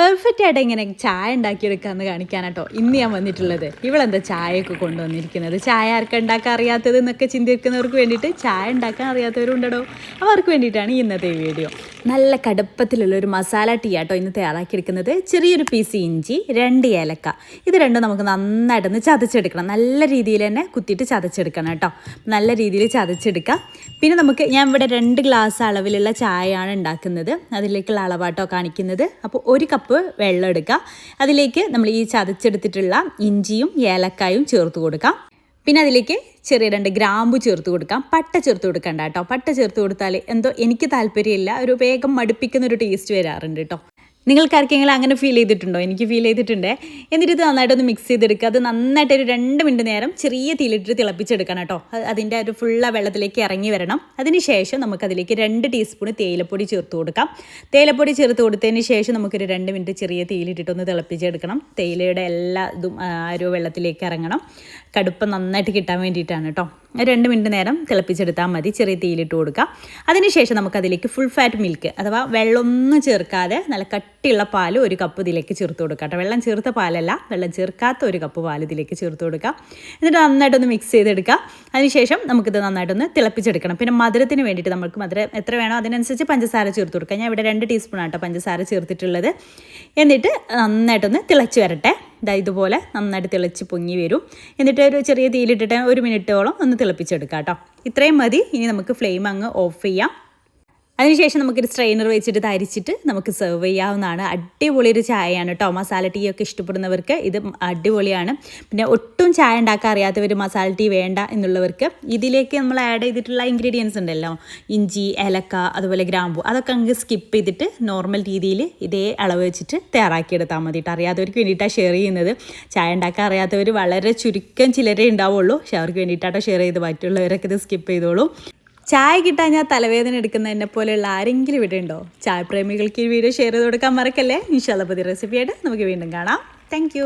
Perfect ആയിട്ട് എങ്ങനെ ചായ ഉണ്ടാക്കിയെടുക്കാമെന്ന് കാണിക്കാനാട്ടോ ഇന്ന് ഞാൻ വന്നിട്ടുള്ളത്. ഇവളെന്താ ചായയൊക്കെ കൊണ്ടുവന്നിരിക്കുന്നത്? ചായ ആർക്കും ഉണ്ടാക്കാൻ അറിയാത്തത് എന്നൊക്കെ ചിന്തിക്കുന്നവർക്ക് വേണ്ടിയിട്ട് ചായ ഉണ്ടാക്കാൻ അറിയാത്തവരുണ്ടോ, അവർക്ക് വേണ്ടിയിട്ടാണ് ഇന്നത്തെ വീഡിയോ. നല്ല കടുപ്പത്തിലുള്ള ഒരു മസാല ടീ ആട്ടോ ഇന്ന് തയ്യാറാക്കിയെടുക്കുന്നത്. ചെറിയൊരു പീസ് ഇഞ്ചി, 2 ഏലക്ക, ഇത് രണ്ടും നമുക്ക് നന്നായിട്ടൊന്ന് ചതച്ചെടുക്കണം. നല്ല രീതിയിൽ തന്നെ കുത്തിയിട്ട് ചതച്ചെടുക്കണം കേട്ടോ. നല്ല രീതിയിൽ ചതച്ചെടുക്കാം. പിന്നെ ഞാൻ ഇവിടെ 2 ഗ്ലാസ് അളവിലുള്ള ചായയാണ് ഉണ്ടാക്കുന്നത്. അതിലേക്കുള്ള അളവാട്ടോ കാണിക്കുന്നത്. അപ്പോൾ 1 കപ്പ് വെള്ളം എടുക്കുക. അതിലേക്ക് നമ്മൾ ഈ ചതച്ചെടുത്തിട്ടുള്ള ഇഞ്ചിയും ഏലക്കായും ചേർത്ത് കൊടുക്കാം. പിന്നെ അതിലേക്ക് ചെറിയ 2 ഗ്രാമ്പു ചേർത്ത് കൊടുക്കാം. പട്ട ചേർത്ത് കൊടുക്കണ്ട കേട്ടോ. പട്ട ചേർത്ത് കൊടുത്താൽ എന്തോ എനിക്ക് താല്പര്യമില്ല, ഒരു വേഗം മടുപ്പിക്കുന്ന ഒരു ടേസ്റ്റ് വരാറുണ്ട് കേട്ടോ. നിങ്ങൾക്ക് ആർക്കെങ്കിലും അങ്ങനെ ഫീൽ ചെയ്തിട്ടുണ്ടോ? എനിക്ക് ഫീൽ ചെയ്തിട്ടുണ്ട്. എന്നിട്ട് ഇത് നന്നായിട്ടൊന്ന് മിക്സ് ചെയ്തെടുക്കുക. അത് നന്നായിട്ട് ഒരു 2 മിനിറ്റ് നേരം ചെറിയ തീയിലിട്ട് തിളപ്പിച്ചെടുക്കണം കേട്ടോ. അതിൻ്റെ ഒരു ഫുള്ള വെള്ളത്തിലേക്ക് ഇറങ്ങി വരണം. അതിനുശേഷം നമുക്കതിലേക്ക് 2 ടീസ്പൂൺ തേയിലപ്പൊടി ചേർത്ത് കൊടുക്കാം. തേയിലപ്പൊടി ചേർത്ത് കൊടുത്തതിന് ശേഷം നമുക്കൊരു 2 മിനിറ്റ് ചെറിയ തീയിലിട്ടിട്ടൊന്ന് തിളപ്പിച്ചെടുക്കണം. തേയിലയുടെ എല്ലാ ഇതും ഒരു വെള്ളത്തിലേക്ക് ഇറങ്ങണം. കടുപ്പം നന്നായിട്ട് കിട്ടാൻ വേണ്ടിയിട്ടാണ് കേട്ടോ. 2 മിനിറ്റ് നേരം തിളപ്പിച്ചെടുത്താൽ മതി. ചെറിയ തീയിലിട്ട് കൊടുക്കുക. അതിനുശേഷം നമുക്കതിലേക്ക് ഫുൾ ഫാറ്റ് മിൽക്ക് അഥവാ വെള്ളമൊന്നും ചേർക്കാതെ നല്ല കട്ടിയുള്ള പാൽ 1 കപ്പ് ഇതിലേക്ക് ചേർത്ത് കൊടുക്കുക കേട്ടോ. വെള്ളം ചേർത്ത പാലല്ല, വെള്ളം ചേർക്കാത്ത 1 കപ്പ് പാൽ ഇതിലേക്ക് ചേർത്ത് കൊടുക്കുക. എന്നിട്ട് നന്നായിട്ടൊന്ന് മിക്സ് ചെയ്തെടുക്കുക. അതിനുശേഷം നമുക്കിത് നന്നായിട്ടൊന്ന് തിളപ്പിച്ചെടുക്കണം. പിന്നെ മധുരത്തിന് വേണ്ടിയിട്ട് നമുക്ക് മധുരം എത്ര വേണോ അതിനനുസരിച്ച് പഞ്ചസാര ചേർത്ത് കൊടുക്കുക. ഞാൻ ഇവിടെ 2 ടീസ്പൂൺ ആട്ടോ പഞ്ചസാര ചേർത്തിട്ടുള്ളത്. എന്നിട്ട് നന്നായിട്ടൊന്ന് തിളച്ച് വരട്ടെ. ഇതുപോലെ നന്നായിട്ട് തിളച്ച് പൊങ്ങി വരും. എന്നിട്ട് ഒരു ചെറിയ തീയിലിട്ടിട്ട് 1 മിനിറ്റോളം ഒന്ന് തിളപ്പിച്ചെടുക്കാം കേട്ടോ. ഇത്രയും മതി. ഇനി നമുക്ക് ഫ്ലെയിം അങ്ങ് ഓഫ് ചെയ്യാം. അതിനുശേഷം നമുക്കൊരു സ്ട്രെയിനർ വെച്ചിട്ട് തരിച്ചിട്ട് നമുക്ക് സെർവ് ചെയ്യാവുന്നതാണ്. അടിപൊളി ഒരു ചായയാണ് കേട്ടോ. മസാല ടീ ഒക്കെ ഇഷ്ടപ്പെടുന്നവർക്ക് ഇത് അടിപൊളിയാണ്. പിന്നെ ഒട്ടും ചായ ഉണ്ടാക്കാൻ അറിയാത്തവർ, മസാല ടീ വേണ്ട എന്നുള്ളവർക്ക് ഇതിലേക്ക് നമ്മൾ ആഡ് ചെയ്തിട്ടുള്ള ഇൻഗ്രീഡിയൻസ് ഉണ്ടല്ലോ, ഇഞ്ചി, ഏലക്ക, അതുപോലെ ഗ്രാമ്പു, അതൊക്കെ അങ്ങ് സ്കിപ്പ് ചെയ്തിട്ട് നോർമൽ രീതിയിൽ ഇതേ അളവ് വെച്ചിട്ട് തയ്യാറാക്കിയെടുത്താൽ മതിയിട്ട്. അറിയാത്തവർക്ക് വേണ്ടിയിട്ടാണ് ഷെയർ ചെയ്യുന്നത്. ചായ ഉണ്ടാക്കാൻ അറിയാത്തവർ വളരെ ചുരുക്കം ചിലരേ ഉണ്ടാവുള്ളൂ. പക്ഷെ അവർക്ക് വേണ്ടിയിട്ടാണ് ഷെയർ ചെയ്ത്, മറ്റുള്ളവരൊക്കെ ഇത് സ്കിപ്പ് ചെയ്തോളൂ. ചായ കിട്ടാൻ ഞാൻ തലവേദന എടുക്കുന്ന എന്നെ പോലെയുള്ള ആരെങ്കിലും ഇവിടെ ഉണ്ടോ? ചായ പ്രേമികൾക്ക് ഈ വീഡിയോ ഷെയർ ചെയ്ത് കൊടുക്കാൻ മറക്കല്ലേ. ഇൻഷാല്ലാ പുതിയ റെസിപ്പിയായിട്ട് നമുക്ക് വീണ്ടും കാണാം. താങ്ക്